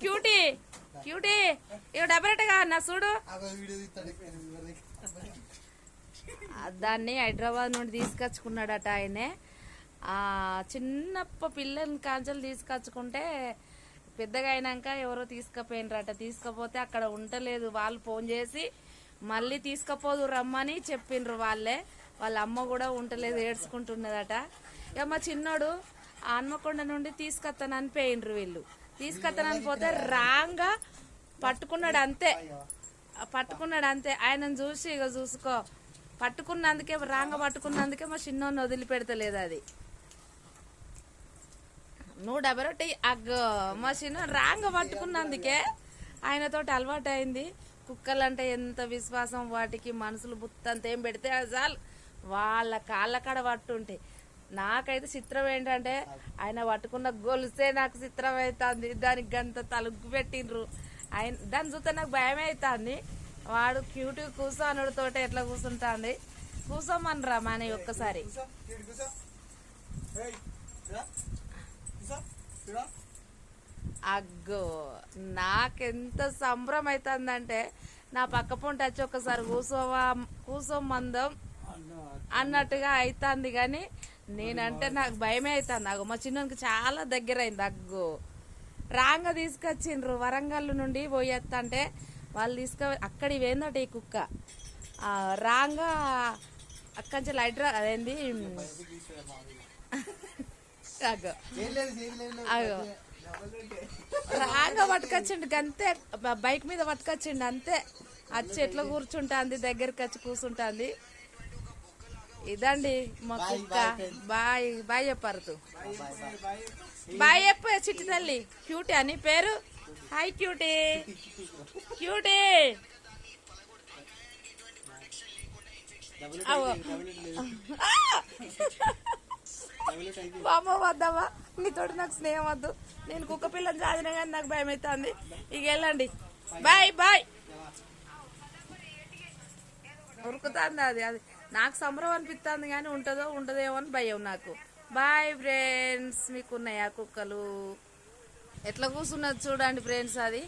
Cutie cutie ఇక డెబరెట్గా నా చూడు. దాన్ని హైదరాబాద్ నుండి తీసుకొచ్చుకున్నాడట ఆయనే. చిన్నప్ప పిల్లని కాంచెలు తీసుకొచ్చుకుంటే పెద్దగా అయినాక ఎవరో తీసుకుపోయినరట. తీసుకపోతే అక్కడ ఉండలేదు. వాళ్ళు ఫోన్ చేసి మళ్ళీ తీసుకపోదు రమ్మని చెప్పిండ్రు వాళ్ళే. వాళ్ళ అమ్మ కూడా ఉండలేదు, ఏడ్చుకుంటున్నదట. ఇక మా చిన్నోడు హన్మకొండ నుండి తీసుకొస్తానని పోయిండ్రు వీళ్ళు. తీసుకొస్తానని పోతే రాంగా పట్టుకున్నాడు అంతే. ఆయనను చూసి ఇక చూసుకో పట్టుకున్నందుకే రాంగ పట్టుకున్నందుకే మా చిన్నోడిని వదిలిపెడతలేదు అది. నువ్వు డబరొట్టి అగ్గో మా చిన్న రాంగ పట్టుకున్నందుకే ఆయనతోటి అలవాటు అయింది. కుక్కలంటే ఎంత విశ్వాసం వాటికి, మనుషులు బుత్తంత ఏం పెడితే చాలు వాళ్ళ కాళ్ళ కాడ పట్టుంటాయి. నాకైతే చిత్రం ఏంటంటే ఆయన పట్టుకున్న గొలుసే నాకు చిత్రం అవుతుంది. దానికి గంత తలుగు పెట్టిండ్రు. దాన్ని చూస్తే నాకు భయమే అవుతుంది. వాడు క్యూట్ కూర్చోనుడు తోట ఎట్లా కూర్చుంటుంది. కూర్చోమనరా మన ఒక్కసారి. అగ్గో నాకెంత సంబరం అవుతుందంటే నా పక్క పొంట వచ్చి ఒక్కసారి కూసోమందం అన్నట్టుగా అవుతుంది. కానీ నేనంటే నాకు భయమే అవుతుంది. అగ్గో మా చిన్నకి చాలా దగ్గర అయింది. అగ్గో రాంగా తీసుకొచ్చిండ్రు. వరంగల్ నుండి పోయేస్తంటే వాళ్ళు అక్కడి పోయిందట ఈ కుక్క. రాంగా అక్కడి హైడ్రా అదేంది అగో అగో రాంగా పట్టుకొచ్చిండు అంతే. బైక్ మీద పట్టుకొచ్చిండు అంతే. వచ్చి ఎట్లా కూర్చుంటుంది, దగ్గరికి వచ్చి కూర్చుంటుంది. ఇదండి మా కుక్క. బాయ్ బాయ్ చెప్పారు. బాయ్ చెప్పు చిట్టి తల్లి. క్యూటీ అని పేరు. Hi cutie. క్యూటీ బామ్మ వద్దామా, నీతోటి నాకు స్నేహం వద్దు. నేను కుక్క పిల్లని చాదినా కానీ నాకు భయం అవుతుంది. ఇక వెళ్ళండి. Bye bye. ఉరుకుతుంది అది. నాకు సంబరం అనిపిస్తుంది కానీ ఉంటుందో ఉండదేమో అని భయం నాకు. Bye friends. మీకున్నాయా కుక్కలు? ఎట్లా కూర్చున్నది చూడండి ఫ్రెండ్స్. అది